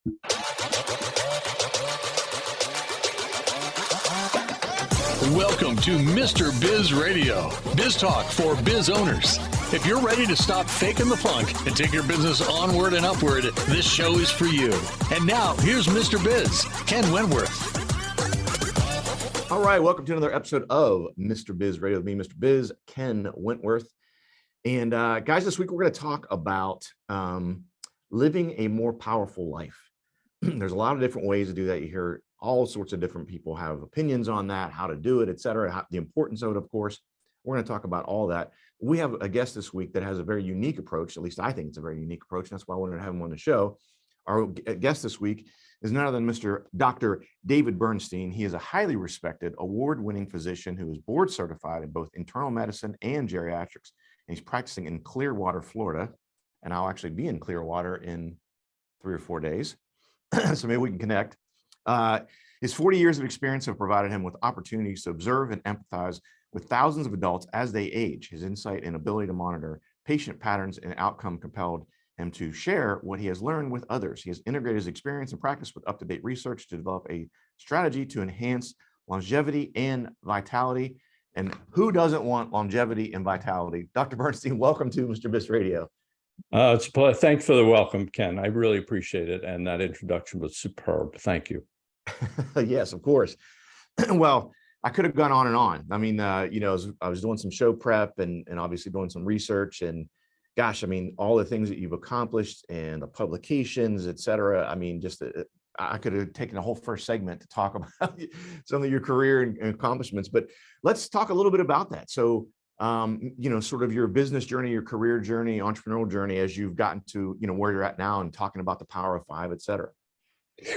Welcome to Mr. Biz Radio, biz talk for biz owners. If you're ready to stop faking the funk and take your business onward and upward, this show is for you. And now, here's Mr. Biz, Ken Wentworth. All right, welcome to another episode of Mr. Biz Radio with me, Mr. Biz, Ken Wentworth. And guys, this week we're going to talk about living a more powerful life. There's a lot of different ways to do that. You hear all sorts of different people have opinions on that, how to do it, et cetera, the importance of it, of course. We're going to talk about all that. We have a guest this week that has a very unique approach. At least I think it's a very unique approach. And that's why I wanted to have him on the show. Our guest this week is none other than Mr. Dr. David Bernstein. He is a highly respected, award-winning physician who is board certified in both internal medicine and geriatrics. And he's practicing in Clearwater, Florida. And I'll actually be in Clearwater in 3 or 4 days. So maybe we can connect. His 40 years of experience have provided him with opportunities to observe and empathize with thousands of adults as they age. His insight and ability to monitor patient patterns and outcome compelled him to share what he has learned with others. He has integrated his experience and practice with up-to-date research to develop a strategy to enhance longevity and vitality. And who doesn't want longevity and vitality? Dr. Bernstein, welcome to Mr. Biz Radio. Thanks for the welcome, Ken. I really appreciate it. And that introduction was superb. Thank you. Yes, of course. Well, I could have gone on and on. I mean, I was doing some show prep and obviously doing some research, and gosh, I mean, all the things that you've accomplished and the publications, et cetera. I mean, I could have taken a whole first segment to talk about some of your career and accomplishments, but let's talk a little bit about that. So, sort of your business journey, your career journey, entrepreneurial journey, as you've gotten to, where you're at now and talking about the power of 5, et cetera.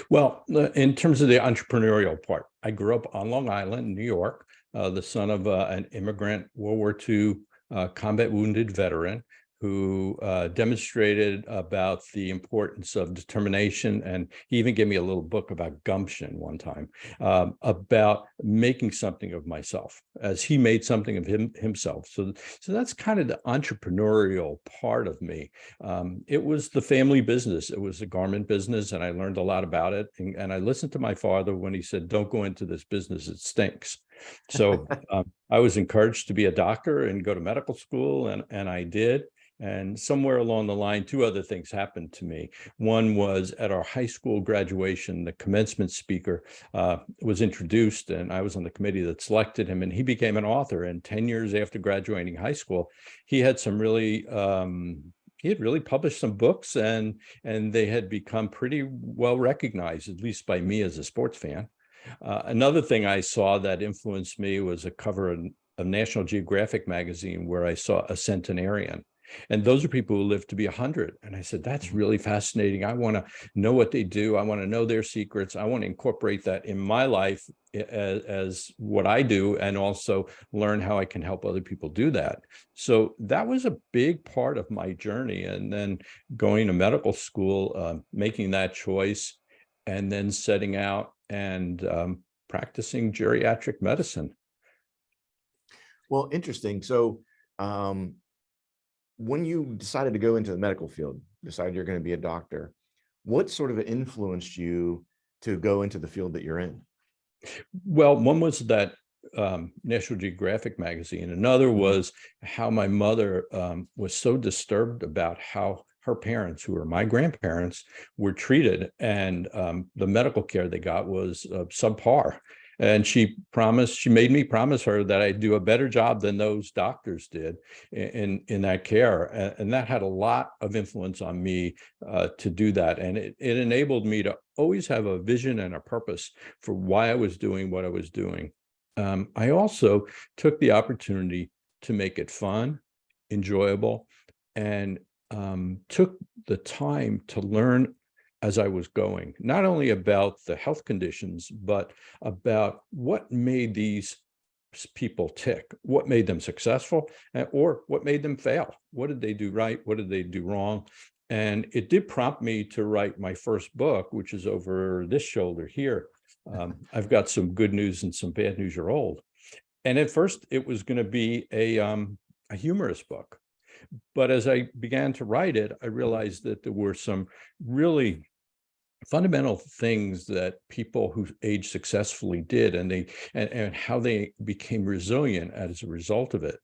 Well, in terms of the entrepreneurial part, I grew up on Long Island, New York, the son of an immigrant World War II combat wounded veteran who demonstrated about the importance of determination. And he even gave me a little book about gumption one time, about making something of myself as he made something of himself. So that's kind of the entrepreneurial part of me. It was the family business. It was a garment business, and I learned a lot about it. And I listened to my father when he said, "Don't go into this business, it stinks." So I was encouraged to be a doctor and go to medical school, and I did. And somewhere along the line, 2 other things happened to me. One was at our high school graduation, the commencement speaker was introduced, and I was on the committee that selected him, and he became an author. And 10 years after graduating high school, he had really published some books, and they had become pretty well recognized, at least by me as a sports fan. Another thing I saw that influenced me was a cover of National Geographic magazine where I saw a centenarian. And those are people who live to be 100. And I said, that's really fascinating. I want to know what they do. I want to know their secrets. I want to incorporate that in my life as what I do, and also learn how I can help other people do that. So that was a big part of my journey. And then going to medical school, making that choice, and then setting out and practicing geriatric medicine. Well, interesting. So, when you decided to go into the medical field, decided you're going to be a doctor, what sort of influenced you to go into the field that you're in? Well, one was that National Geographic magazine. Another was how my mother was so disturbed about how her parents, who were my grandparents, were treated, and the medical care they got was subpar. And she made me promise her that I'd do a better job than those doctors did in that care. And that had a lot of influence on me to do that. And it enabled me to always have a vision and a purpose for why I was doing what I was doing. I also took the opportunity to make it fun, enjoyable, and took the time to learn as I was going, not only about the health conditions, but about what made these people tick, what made them successful, or what made them fail. What did they do right? What did they do wrong? And it did prompt me to write my first book, which is over this shoulder here. I've got some good news and some bad news. You're old. And at first it was going to be a humorous book. But as I began to write it, I realized that there were some really fundamental things that people who age successfully did, and how they became resilient as a result of it.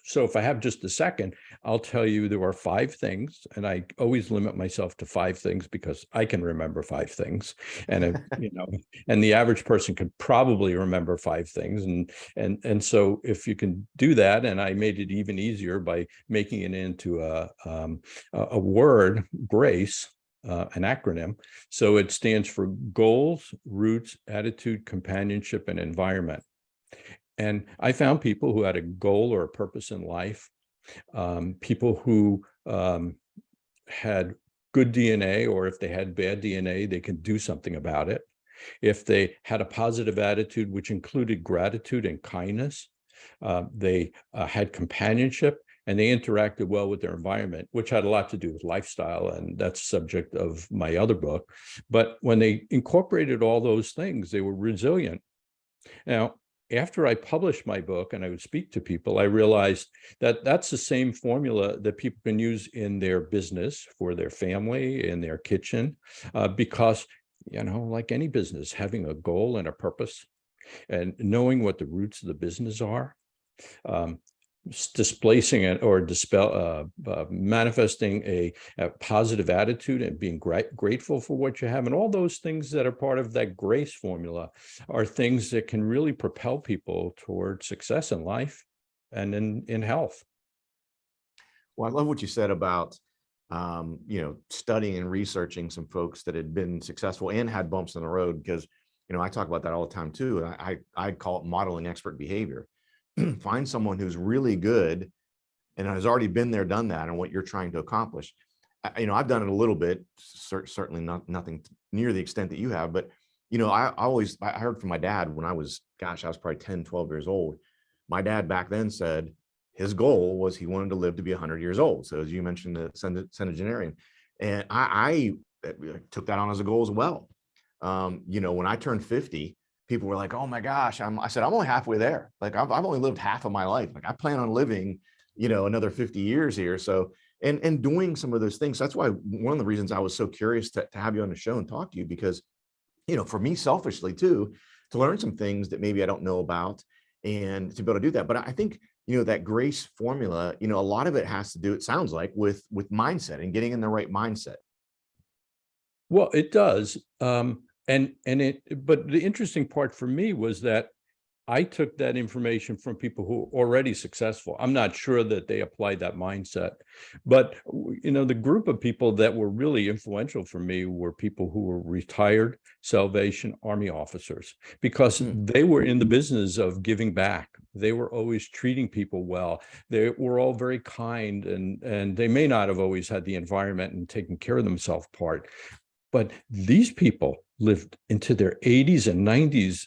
So if I have just a second, I'll tell you there are 5 things, and I always limit myself to 5 things because I can remember 5 things, and and the average person could probably remember 5 things, and so if you can do that, and I made it even easier by making it into a word, GRACE. An acronym. So it stands for goals, roots, attitude, companionship, and environment. And I found people who had a goal or a purpose in life, people who had good DNA, or if they had bad DNA, they could do something about it. If they had a positive attitude, which included gratitude and kindness, they had companionship, and they interacted well with their environment, which had a lot to do with lifestyle, and that's the subject of my other book. But when they incorporated all those things, they were resilient. Now, after I published my book and I would speak to people, I realized that that's the same formula that people can use in their business, for their family, in their kitchen, because, like any business, having a goal and a purpose and knowing what the roots of the business are, displacing it or manifesting a positive attitude and being grateful for what you have, and all those things that are part of that GRACE formula are things that can really propel people toward success in life and in health. Well, I love what you said about studying and researching some folks that had been successful and had bumps in the road, because I talk about that all the time too. I call it modeling expert behavior. Find someone who's really good and has already been there, done that, and what you're trying to accomplish. I've done it a little bit, certainly nothing near the extent that you have, but I heard from my dad when I was probably 10, 12 years old. My dad back then said his goal was he wanted to live to be 100 years old. So as you mentioned, the centenarian, and I took that on as a goal as well. When I turned 50, people were like, "Oh my gosh!" I said, "I'm only halfway there. Like I've only lived half of my life. Like I plan on living, another 50 years here." So, and doing some of those things. That's why one of the reasons I was so curious to have you on the show and talk to you, because, for me selfishly too, to learn some things that maybe I don't know about and to be able to do that. But I think, that GRACE formula, a lot of it has to do, it sounds like, with mindset and getting in the right mindset. Well, it does. But the interesting part for me was that I took that information from people who were already successful. I'm not sure that they applied that mindset, but the group of people that were really influential for me were people who were retired Salvation Army officers, because they were in the business of giving back. They were always treating people well. They were all very kind, and they may not have always had the environment and taken care of themselves part. But these people lived into their 80s and 90s,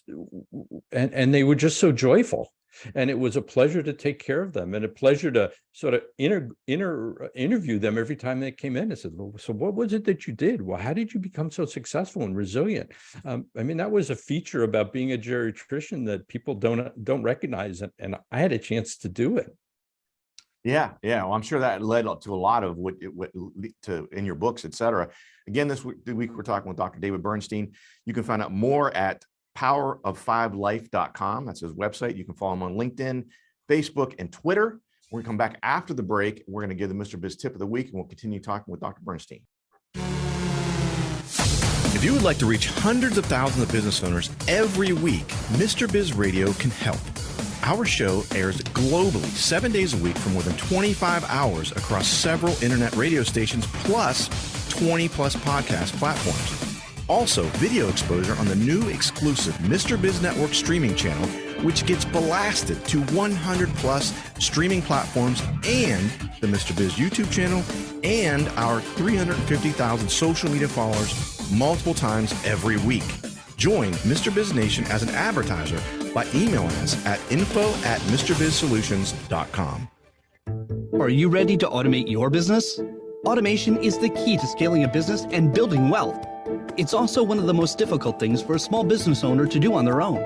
and they were just so joyful. And it was a pleasure to take care of them, and a pleasure to sort of interview them every time they came in. I said, "Well, so what was it that you did? Well, how did you become so successful and resilient?" That was a feature about being a geriatrician that people don't recognize, and I had a chance to do it. Yeah. Well, I'm sure that led up to a lot of what in your books, et cetera. Again, this week we're talking with Dr. David Bernstein. You can find out more at powerof5life.com. That's his website. You can follow him on LinkedIn, Facebook, and Twitter. We're going to come back after the break. We're going to give the Mr. Biz tip of the week, and we'll continue talking with Dr. Bernstein. If you would like to reach hundreds of thousands of business owners every week, Mr. Biz Radio can help. Our show airs globally 7 days a week for more than 25 hours across several internet radio stations, plus 20 plus podcast platforms. Also, video exposure on the new exclusive Mr. Biz Network streaming channel, which gets blasted to 100 plus streaming platforms, and the Mr. Biz YouTube channel, and our 350,000 social media followers multiple times every week. Join Mr. Biz Nation as an advertiser by emailing us at info@MrBizSolutions.com. Are you ready to automate your business? Automation is the key to scaling a business and building wealth. It's also one of the most difficult things for a small business owner to do on their own.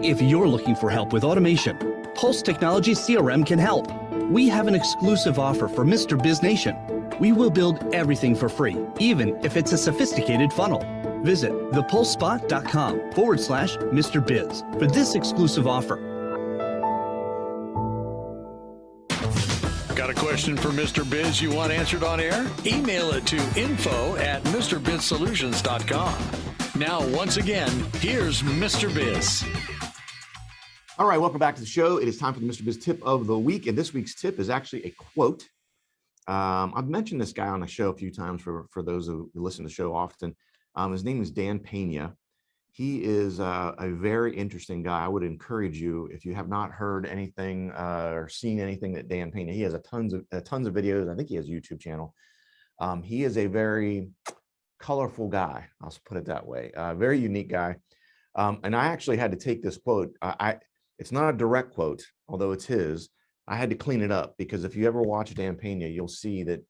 If you're looking for help with automation, Pulse Technology CRM can help. We have an exclusive offer for Mr. Biz Nation. We will build everything for free, even if it's a sophisticated funnel. Visit thepulsespot.com/Mr. Biz for this exclusive offer. Got a question for Mr. Biz you want answered on air? Email it to info@MrBizSolutions.com. Now, once again, here's Mr. Biz. All right, welcome back to the show. It is time for the Mr. Biz tip of the week. And this week's tip is actually a quote. I've mentioned this guy on the show a few times for those who listen to the show often. His name is Dan Pena. He is a very interesting guy. I would encourage you, if you have not heard anything or seen anything that Dan Pena, he has tons of videos. I think he has a YouTube channel. He is a very colorful guy. I'll put it that way. Very unique guy. And I actually had to take this quote. It's not a direct quote, although it's his. I had to clean it up because if you ever watch Dan Pena, you'll see that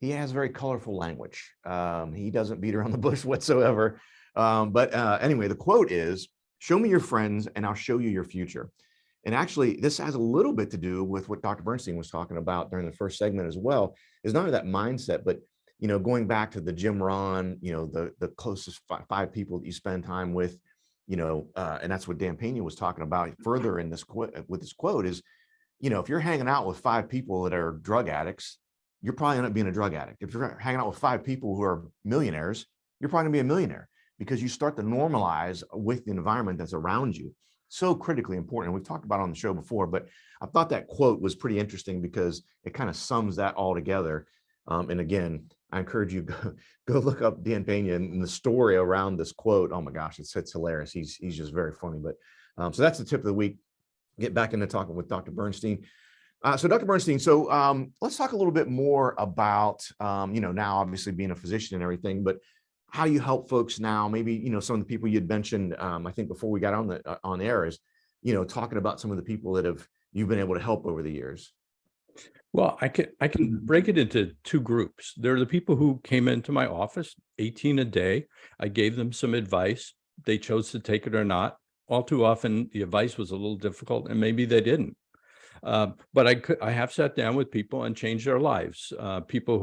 he has very colorful language. He doesn't beat around the bush whatsoever. Anyway, the quote is, "Show me your friends and I'll show you your future." And actually, this has a little bit to do with what Dr. Bernstein was talking about during the first segment as well, is not only that mindset, but, going back to the Jim Rohn, the closest five people that you spend time with, and that's what Dan Pena was talking about further in this with this quote is, if you're hanging out with five people that are drug addicts, you're probably end up being a drug addict. If you're hanging out with five people who are millionaires, you're probably gonna be a millionaire, because you start to normalize with the environment that's around you. So critically important. We've talked about it on the show before, but I thought that quote was pretty interesting because it kind of sums that all together. And again, I encourage you go look up Dan Pena and the story around this quote. Oh my gosh, it's hilarious. He's just very funny. But so that's the tip of the week. Get back into talking with Dr. Bernstein. So Dr. Bernstein, let's talk a little bit more about, now obviously being a physician and everything, but how you help folks now. Maybe, some of the people you'd mentioned, I think before we got on air is, talking about some of the people that you've been able to help over the years. Well, I can break it into two groups. There are the people who came into my office, 18 a day. I gave them some advice. They chose to take it or not. All too often, the advice was a little difficult, and maybe they didn't. But I have sat down with people and changed their lives. People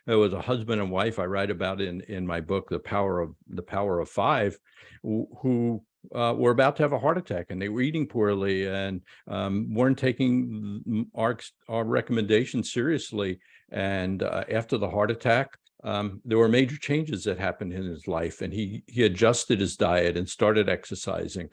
it was a husband and wife I write about in my book, The Power of Five, who were about to have a heart attack, and they were eating poorly and weren't taking our recommendations seriously. And after the heart attack, there were major changes that happened in his life, and he adjusted his diet and started exercising.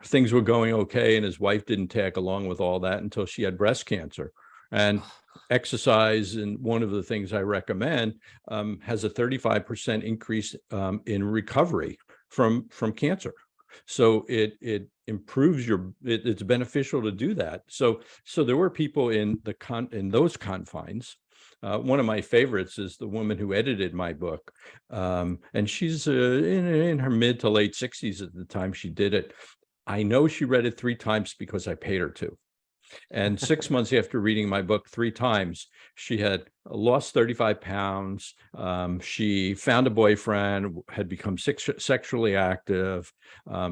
Things were going okay, and his wife didn't tag along with all that until she had breast cancer. And exercise, and one of the things I recommend, has a 35% increase in recovery from cancer. So it improves it's beneficial to do that. So there were people in those confines. One of my favorites is the woman who edited my book, and she's in her mid to late 60s at the time she did it. I know she read it 3 times because I paid her to. And 6 months after reading my book 3 times, she had lost 35 pounds. She found a boyfriend, had become sexually active.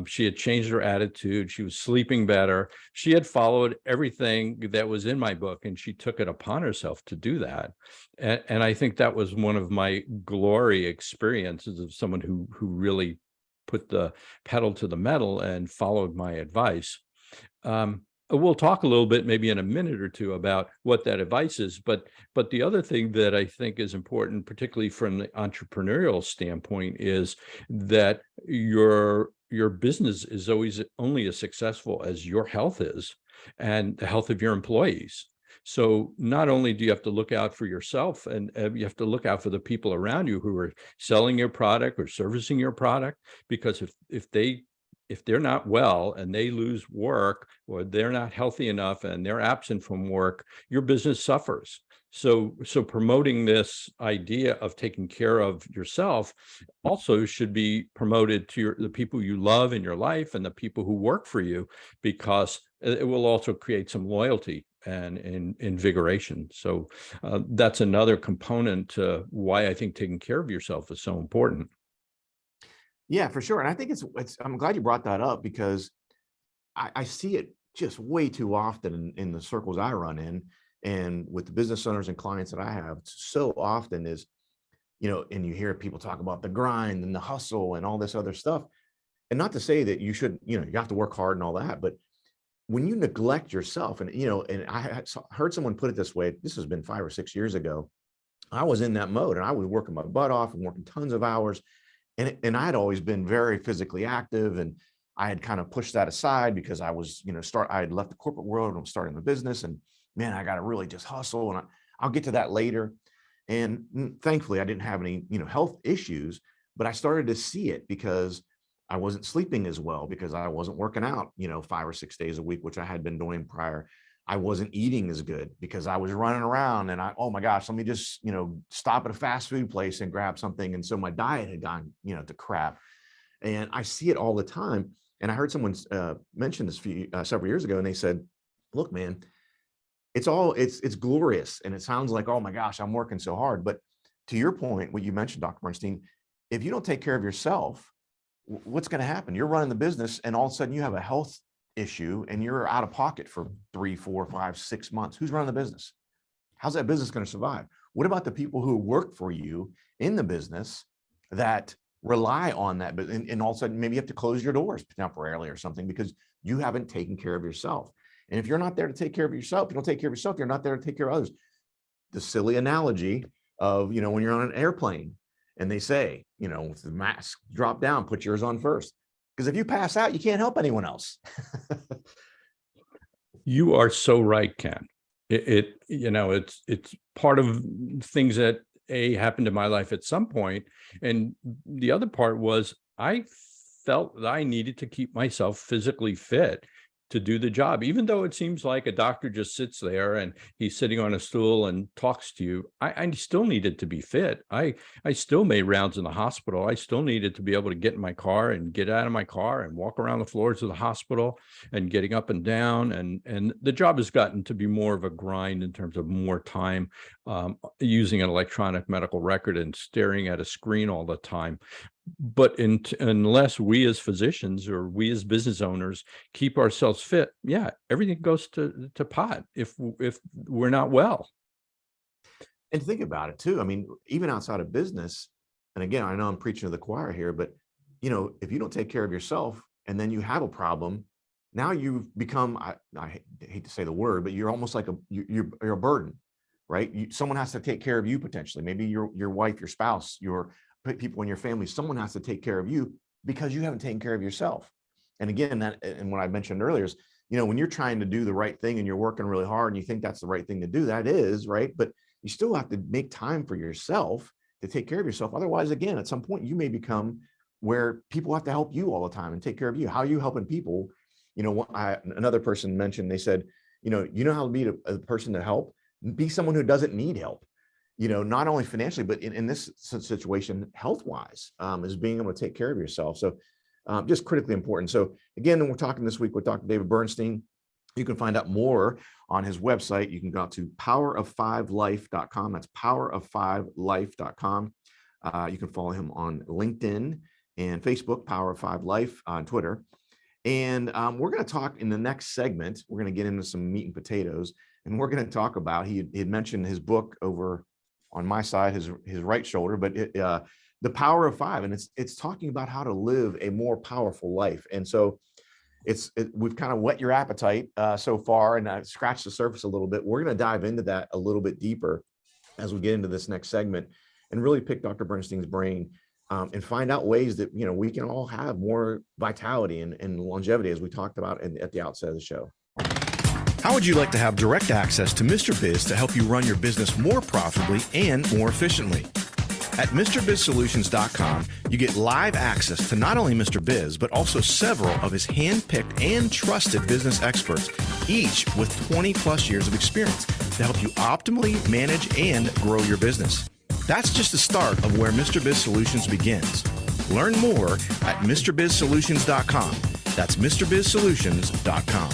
She had changed her attitude. She was sleeping better. She had followed everything that was in my book, and she took it upon herself to do that. And I think that was one of my glory experiences of someone who really put the pedal to the metal and followed my advice. We'll talk a little bit, maybe in a minute or two, about what that advice is. But the other thing that I think is important, particularly from the entrepreneurial standpoint, is that your business is always only as successful as your health is, and the health of your employees. So not only do you have to look out for yourself, and you have to look out for the people around you who are selling your product or servicing your product, because if they're not well and they lose work, or they're not healthy enough and they're absent from work, your business suffers. So promoting this idea of taking care of yourself also should be promoted to the people you love in your life and the people who work for you, because it will also create some loyalty and invigoration. So that's another component to why I think taking care of yourself is so important. Yeah, for sure. And I think I'm glad you brought that up, because I see it just way too often in the circles I run in. And with the business owners and clients that I have, so often is, and you hear people talk about the grind and the hustle and all this other stuff. And not to say that you should, you have to work hard and all that, but when you neglect yourself, and, and I heard someone put it this way, this has been 5 or 6 years ago. I was in that mode and I was working my butt off and working tons of hours. And I had always been very physically active, and I had kind of pushed that aside because I was, I had left the corporate world and I'm starting the business, and man, I got to really just hustle. And I'll get to that later. And thankfully I didn't have any, health issues, but I started to see it because I wasn't sleeping as well, because I wasn't working out, 5 or 6 days a week, which I had been doing prior. I wasn't eating as good because I was running around, and oh my gosh, let me just, stop at a fast food place and grab something. And so my diet had gone, to crap. And I see it all the time. And I heard someone mention this several years ago, and they said, look, man, it's glorious. And it sounds like, oh my gosh, I'm working so hard. But to your point, what you mentioned, Dr. Bernstein, if you don't take care of yourself, what's going to happen? You're running the business, and all of a sudden you have a health issue and you're out of pocket for 3, 4, 5, 6 months. Who's running the business? How's that business going to survive? What about the people who work for you in the business that rely on that? And all of a sudden, maybe you have to close your doors temporarily or something because you haven't taken care of yourself. And if you're not there to take care of yourself, you don't take care of yourself, you're not there to take care of others. The silly analogy of, when you're on an airplane and they say, if the mask drop down, put yours on first. Because if you pass out, you can't help anyone else. You are so right, Ken. It's part of things that happened in my life at some point. And the other part was I felt that I needed to keep myself physically fit to do the job, even though it seems like a doctor just sits there and he's sitting on a stool and talks to you. I still needed to be fit. I still made rounds in the hospital. I still needed to be able to get in my car and get out of my car and walk around the floors of the hospital and getting up and down. And the job has gotten to be more of a grind in terms of more time using an electronic medical record and staring at a screen all the time. But unless we as physicians or we as business owners keep ourselves fit, everything goes to pot if we're not well. And think about it too. I mean, even outside of business, and again, I know I'm preaching to the choir here, but if you don't take care of yourself and then you have a problem, now you've become, I hate to say the word, but you're almost like you're a burden, right? Someone has to take care of you potentially. Maybe your wife, your spouse, your people in your family, someone has to take care of you because you haven't taken care of yourself. And again, and what I mentioned earlier is, when you're trying to do the right thing and you're working really hard and you think that's the right thing to do, that is right. But you still have to make time for yourself to take care of yourself. Otherwise, again, at some point you may become where people have to help you all the time and take care of you. How are you helping people? Another person mentioned, they said, how to be a person to help, be someone who doesn't need help. Not only financially, but in this situation, health-wise, is being able to take care of yourself. So just critically important. So again, we're talking this week with Dr. David Bernstein. You can find out more on his website. You can go to powerof5life.com. That's powerof5life.com. You can follow him on LinkedIn and Facebook, Power of 5 Life, on Twitter. And we're going to talk in the next segment. We're going to get into some meat and potatoes. And we're going to talk about, he had mentioned his book over on my side, his right shoulder, but The Power of 5, and it's talking about how to live a more powerful life. And so we've kind of whet your appetite so far, and I scratched the surface a little bit. We're going to dive into that a little bit deeper as we get into this next segment and really pick Dr. Bernstein's brain and find out ways that we can all have more vitality and longevity, as we talked about at the outset of the show. How would you like to have direct access to Mr. Biz to help you run your business more profitably and more efficiently? At MrBizSolutions.com, you get live access to not only Mr. Biz, but also several of his hand-picked and trusted business experts, each with 20 plus years of experience to help you optimally manage and grow your business. That's just the start of where Mr. Biz Solutions begins. Learn more at MrBizSolutions.com. That's MrBizSolutions.com.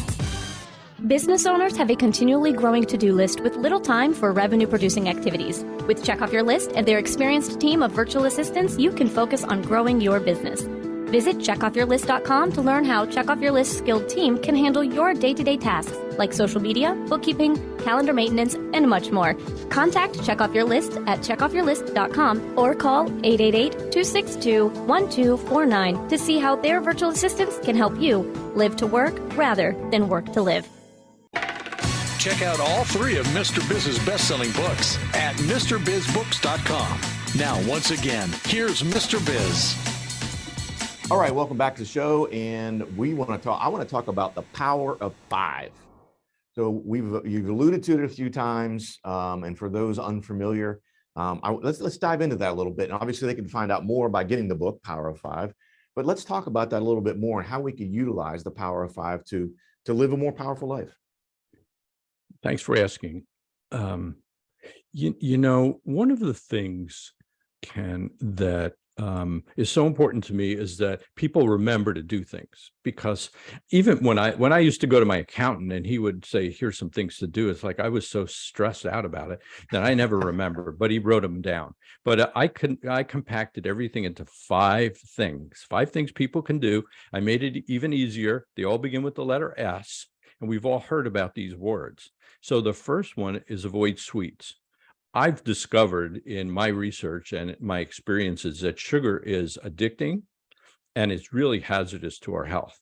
Business owners have a continually growing to-do list with little time for revenue-producing activities. With Check Off Your List and their experienced team of virtual assistants, you can focus on growing your business. Visit checkoffyourlist.com to learn how Check Off Your List skilled team can handle your day-to-day tasks like social media, bookkeeping, calendar maintenance, and much more. Contact Check Off Your List at checkoffyourlist.com or call 888-262-1249 to see how their virtual assistants can help you live to work rather than work to live. Check out all three of Mr. Biz's best-selling books at MrBizBooks.com. Now, once again, here's Mr. Biz. All right, welcome back to the show, and I want to talk about the power of five. So you've alluded to it a few times, and for those unfamiliar, let's dive into that a little bit. And obviously, they can find out more by getting the book Power of Five. But let's talk about that a little bit more and how we can utilize the power of five to live a more powerful life. Thanks for asking. One of the things, Ken, that is so important to me is that people remember to do things, because even when I used to go to my accountant and he would say, here's some things to do, it's like I was so stressed out about it that I never remembered, but he wrote them down. But I compacted everything into five things people can do. I made it even easier. They all begin with the letter S, and we've all heard about these words. So the first one is avoid sweets. I've discovered in my research and my experiences that sugar is addicting and it's really hazardous to our health.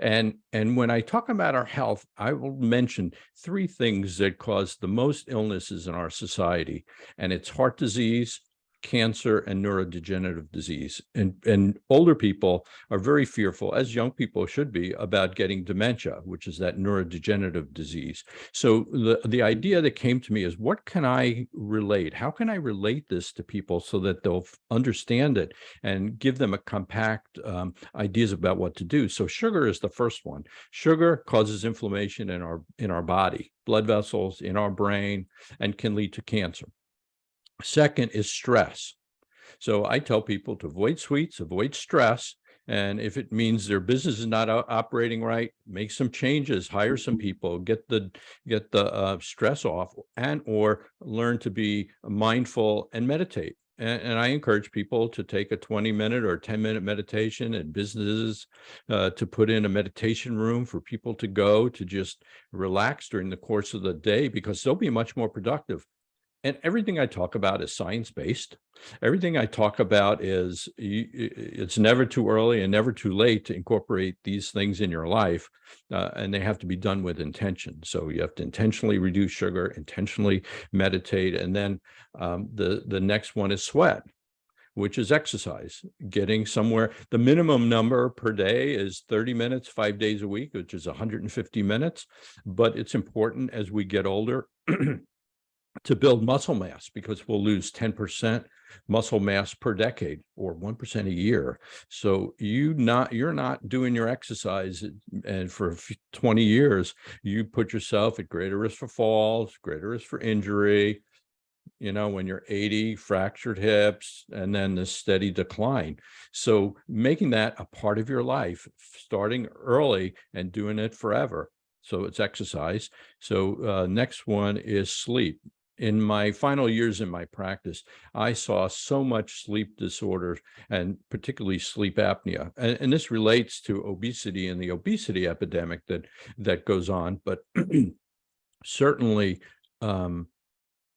And when I talk about our health, I will mention three things that cause the most illnesses in our society, and it's heart disease, cancer, and neurodegenerative disease. And older people are very fearful, as young people should be, about getting dementia, which is that neurodegenerative disease. So the idea that came to me is, what can I relate? How can I relate this to people so that they'll understand it and give them a compact ideas about what to do? So sugar is the first one. Sugar causes inflammation in our body, blood vessels, in our brain, and can lead to cancer. Second is stress. So I tell people to avoid sweets, avoid stress. And if it means their business is not operating right, make some changes, hire some people, get the stress off, and or learn to be mindful and meditate. And I encourage people to take a 20-minute or 10-minute meditation, and businesses to put in a meditation room for people to go to just relax during the course of the day, because they'll be much more productive. And everything I talk about is science-based. Everything I talk about is, it's never too early and never too late to incorporate these things in your life, and they have to be done with intention. So you have to intentionally reduce sugar, intentionally meditate, and then the next one is sweat, which is exercise, getting somewhere. The minimum number per day is 30 minutes, 5 days a week, which is 150 minutes. But it's important as we get older to build muscle mass, because we'll lose 10% muscle mass per decade, or 1% a year. So you're not doing your exercise, and for 20 years, you put yourself at greater risk for falls, greater risk for injury. When you're 80, fractured hips, and then the steady decline. So making that a part of your life, starting early and doing it forever. So it's exercise. So next one is sleep. In my final years in my practice, I saw so much sleep disorders, and particularly sleep apnea. And this relates to obesity and the obesity epidemic that goes on. But certainly,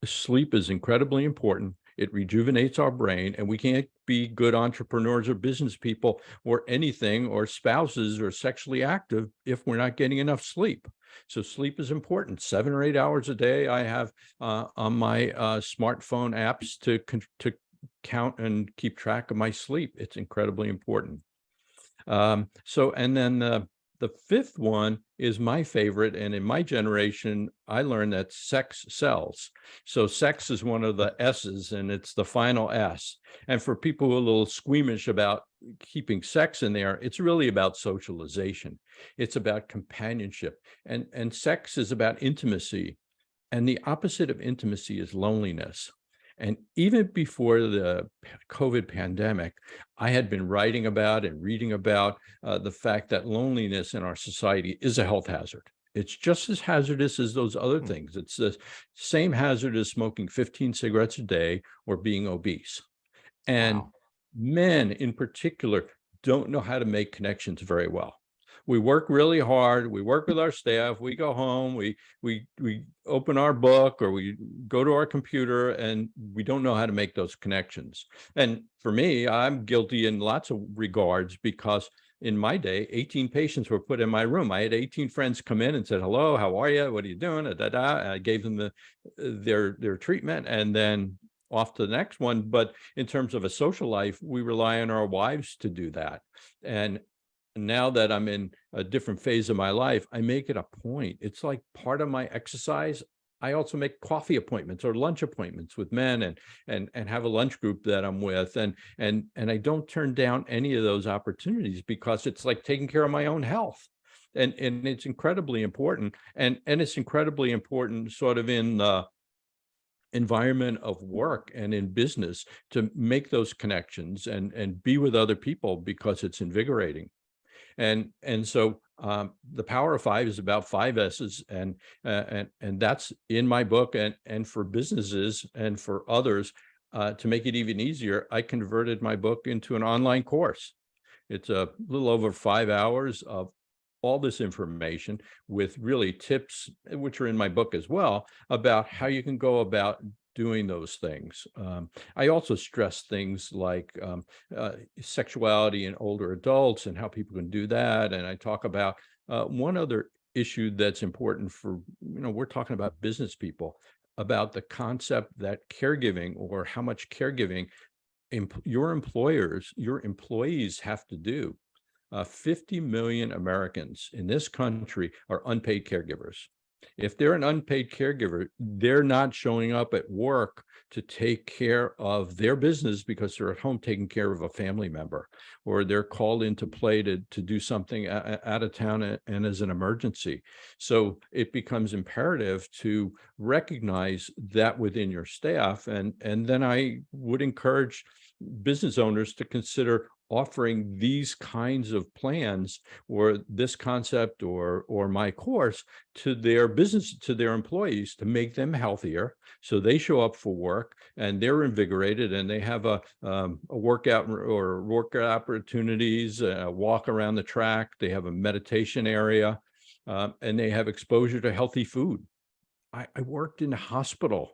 sleep is incredibly important. It rejuvenates our brain, and we can't be good entrepreneurs or business people or anything, or spouses or sexually active, if we're not getting enough sleep. So sleep is important. 7 or 8 hours a day I have on my smartphone apps to count and keep track of my sleep. It's incredibly important. And then the fifth one is my favorite. And in my generation, I learned that sex sells. So sex is one of the S's, and it's the final S. And for people who are a little squeamish about keeping sex in there, it's really about socialization. It's about companionship. And sex is about intimacy. And the opposite of intimacy is loneliness. And even before the COVID pandemic, I had been writing about and reading about the fact that loneliness in our society is a health hazard. It's just as hazardous as those other things. It's the same hazard as smoking 15 cigarettes a day or being obese. And men in particular don't know how to make connections very well. We work really hard. We work with our staff. We go home. We open our book or we go to our computer, and we don't know how to make those connections. And for me, I'm guilty in lots of regards, because in my day, 18 patients were put in my room. I had 18 friends come in and said, "Hello, how are you? What are you doing?" I gave them their treatment, and then off to the next one. But in terms of a social life, we rely on our wives to do that. And now that I'm in a different phase of my life, I make it a point. It's like part of my exercise. I also make coffee appointments or lunch appointments with men, and have a lunch group that I'm with. And I don't turn down any of those opportunities, because it's like taking care of my own health. And it's incredibly important. And it's incredibly important sort of in the environment of work and in business to make those connections and be with other people, because it's invigorating. And so the Power of Five is about 5 S's, and that's in my book. And for businesses and for others, to make it even easier, I converted my book into an online course. It's a little over 5 hours of all this information, with really tips, which are in my book as well, about how you can go about doing those things. I also stress things like sexuality in older adults and how people can do that. And I talk about one other issue that's important for, we're talking about business people, about the concept that caregiving, or how much caregiving your employees have to do. 50 million Americans in this country are unpaid caregivers. If they're an unpaid caregiver, they're not showing up at work to take care of their business because they're at home taking care of a family member, or they're called into play to do something out of town and as an emergency. So it becomes imperative to recognize that within your staff. And then I would encourage business owners to consider offering these kinds of plans, or this concept, or my course, to their business, to their employees, to make them healthier, so they show up for work and they're invigorated, and they have a workout or workout opportunities, walk around the track. They have a meditation area, and they have exposure to healthy food. I worked in a hospital,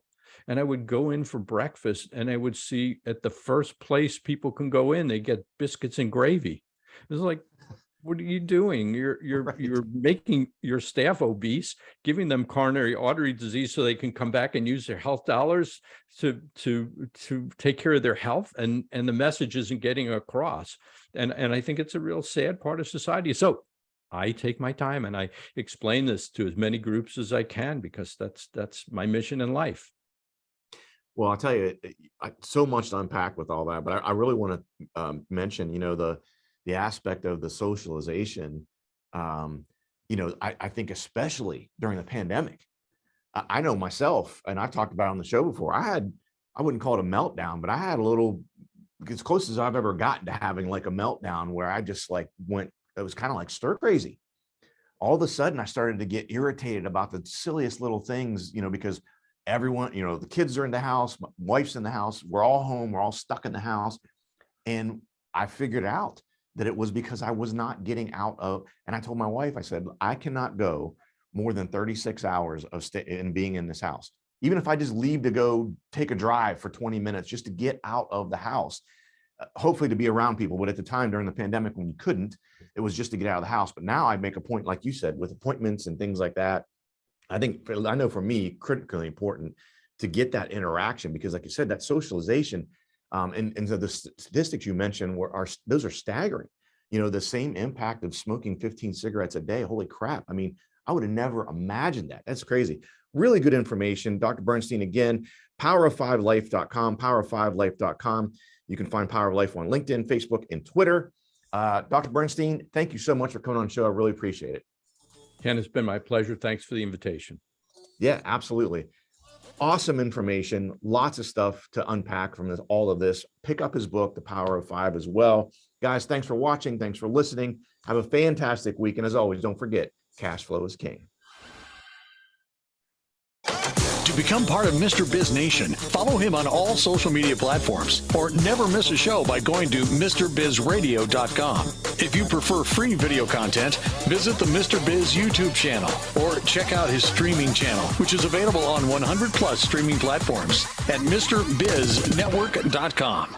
and I would go in for breakfast, and I would see at the first place people can go in, they get biscuits and gravy. It's like, what are you doing? You're making your staff obese, giving them coronary artery disease so they can come back and use their health dollars to take care of their health, and the message isn't getting across. And I think it's a real sad part of society. So I take my time and I explain this to as many groups as I can, because that's my mission in life. Well, I'll tell you, so much to unpack with all that, but I really want to mention, the aspect of the socialization. I think especially during the pandemic, I know myself, and I've talked about it on the show before. I wouldn't call it a meltdown, but I had a little, as close as I've ever gotten to having like a meltdown, where I just like went, it was kind of like stir crazy. All of a sudden, I started to get irritated about the silliest little things, because everyone, the kids are in the house, my wife's in the house, we're all home, we're all stuck in the house. And I figured out that it was because I was not getting out of, and I told my wife, I said, I cannot go more than 36 hours of being in this house. Even if I just leave to go take a drive for 20 minutes just to get out of the house, hopefully to be around people. But at the time during the pandemic, when you couldn't, it was just to get out of the house. But now I make a point, like you said, with appointments and things like that. I know for me, critically important to get that interaction, because like you said, that socialization, and so the statistics you mentioned those are staggering. The same impact of smoking 15 cigarettes a day. Holy crap. I mean, I would have never imagined that. That's crazy. Really good information. Dr. Bernstein, again, powerof5life.com, powerof5life.com. You can find Power of Life on LinkedIn, Facebook, and Twitter. Dr. Bernstein, thank you so much for coming on the show. I really appreciate it. Ken, it's been my pleasure. Thanks for the invitation. Yeah, absolutely. Awesome information. Lots of stuff to unpack from all of this. Pick up his book, The Power of Five, as well. Guys, thanks for watching. Thanks for listening. Have a fantastic week. And as always, don't forget, cash flow is king. To To become part of Mr. Biz Nation, follow him on all social media platforms or never miss a show by going to MrBizRadio.com. If you prefer free video content, visit the Mr. Biz YouTube channel or check out his streaming channel, which is available on 100 plus streaming platforms at MrBizNetwork.com.